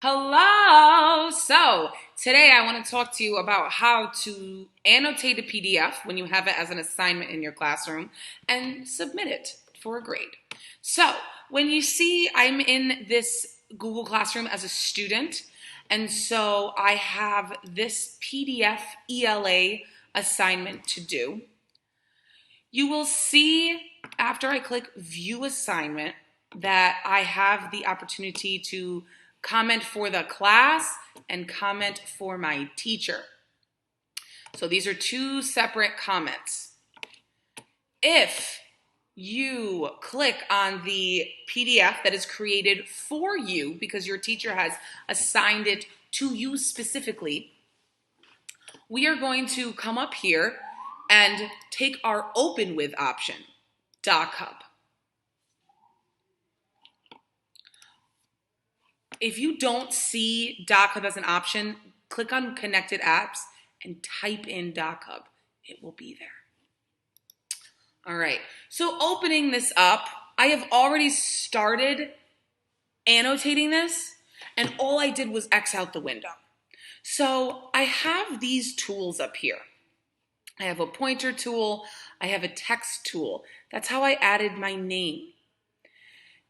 Hello! So, today I want to talk to you about how to annotate a PDF when you have it as an assignment in your classroom and submit it for a grade. So, when you see I'm in this Google Classroom as a student, and so I have this PDF ELA assignment to do, you will see after I click View Assignment that I have the opportunity to comment for the class and comment for my teacher. So these are two separate comments. If you click on the PDF that is created for you because your teacher has assigned it to you specifically, we are going to come up here and take our Open With option, DocHub. If you don't see DocHub as an option, click on Connected Apps and type in DocHub. It will be there. All right, so opening this up, I have already started annotating this, and all I did was X out the window. So I have these tools up here. I have a pointer tool, I have a text tool. That's how I added my name.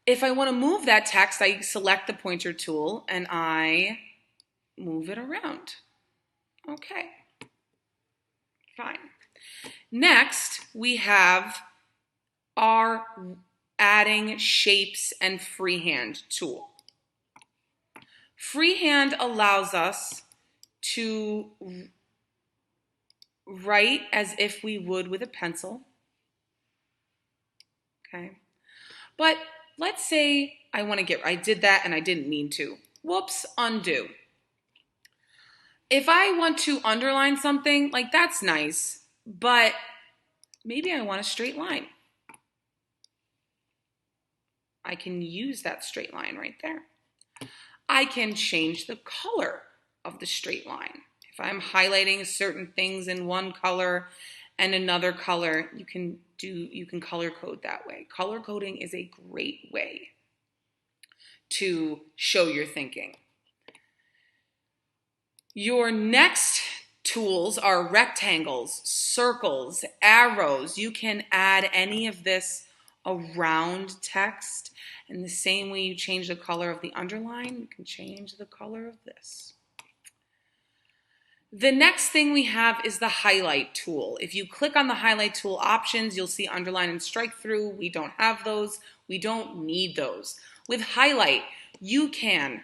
If I want to move that text, I select the pointer tool and I move it around. Okay, fine. Next, we have our adding shapes and freehand tool. Freehand allows us to write as if we would with a pencil. Okay, but let's say I did that and I didn't mean to. Whoops, undo. If I want to underline something, like that's nice, but maybe I want a straight line. I can use that straight line right there. I can change the color of the straight line. If I'm highlighting certain things in one color and another color, you can color code that way. Color coding is a great way to show your thinking. Your next tools are rectangles, circles, arrows. You can add any of this around text. And the same way you change the color of the underline, you can change the color of this. The next thing we have is the highlight tool. If you click on the highlight tool options, you'll see underline and strike through. We don't have those. We don't need those. With highlight, you can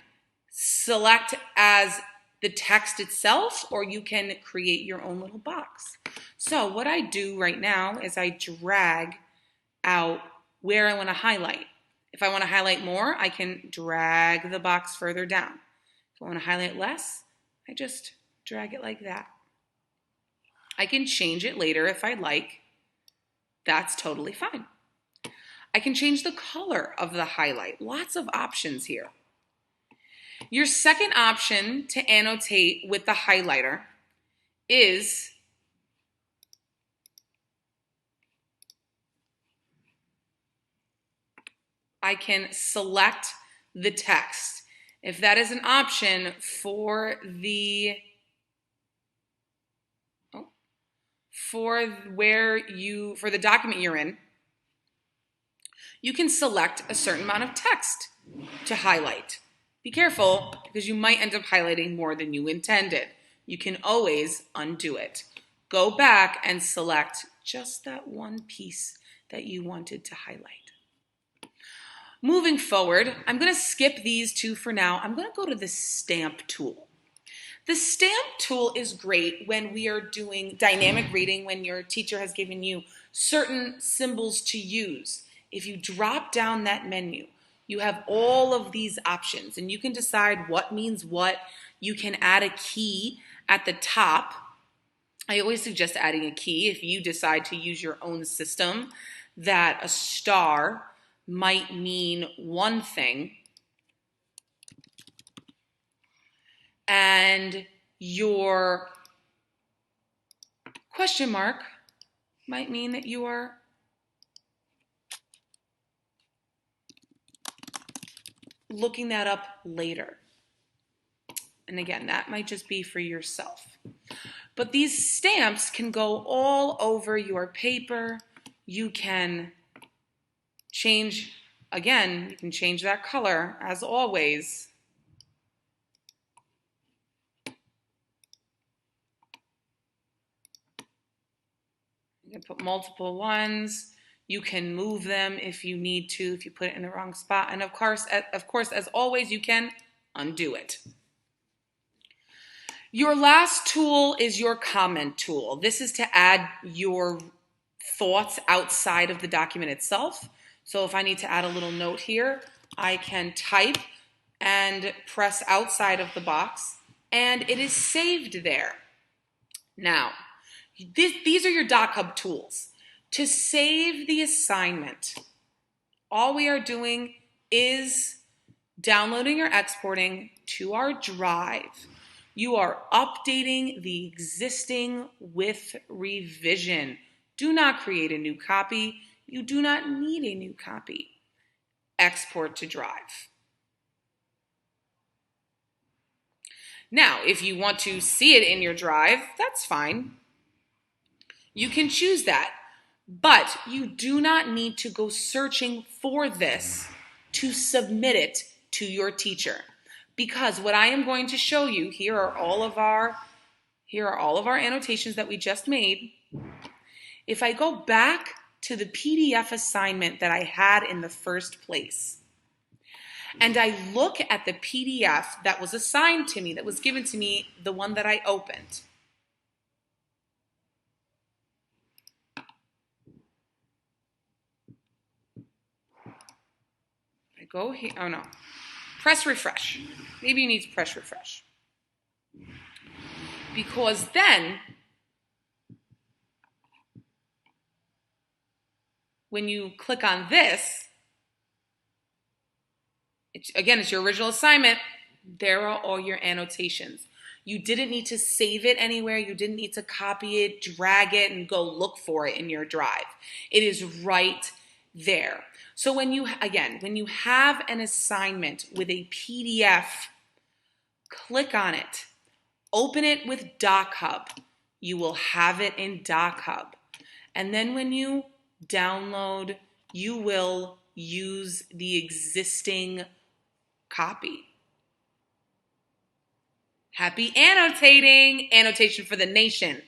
select as the text itself, or you can create your own little box. So what I do right now is I drag out where I want to highlight. If I want to highlight more, I can drag the box further down. If I want to highlight less, I just drag it like that. I can change it later if I like. That's totally fine. I can change the color of the highlight. Lots of options here. Your second option to annotate with the highlighter is I can select the text. If that is an option for the document you're in, you can select a certain amount of text to highlight. Be careful because you might end up highlighting more than you intended. You can always undo it. Go back and select just that one piece that you wanted to highlight. Moving forward, I'm going to skip these two for now. I'm going to go to the stamp tool. The stamp tool is great when we are doing dynamic reading, when your teacher has given you certain symbols to use. If you drop down that menu, you have all of these options and you can decide what means what. You can add a key at the top. I always suggest adding a key if you decide to use your own system, that a star might mean one thing and your question mark might mean that you are looking that up later. And again, that might just be for yourself. But these stamps can go all over your paper. You can change, again, you can change that color as always. You can put multiple ones. You can move them if you need to, if you put it in the wrong spot. And of course, as always, you can undo it. Your last tool is your comment tool. This is to add your thoughts outside of the document itself. So if I need to add a little note here, I can type and press outside of the box, and it is saved there. Now, these are your DocHub tools. To save the assignment, all we are doing is downloading or exporting to our drive. You are updating the existing with revision. Do not create a new copy. You do not need a new copy. Export to drive. Now, if you want to see it in your drive, that's fine. You can choose that. But you do not need to go searching for this to submit it to your teacher. Because what I am going to show you, here are all of our annotations that we just made. If I go back to the PDF assignment that I had in the first place, and I look at the PDF that was assigned to me, that was given to me, the one that I opened. I go here, oh no, press refresh. Maybe you need to press refresh. Because then, when you click on this, it's your original assignment. There are all your annotations. You didn't need to save it anywhere. You didn't need to copy it, drag it, and go look for it in your drive. It is right there. So when you have an assignment with a PDF, click on it. Open it with DocHub. You will have it in DocHub. And then when you download, you will use the existing copy. Happy annotating! Annotation for the nation.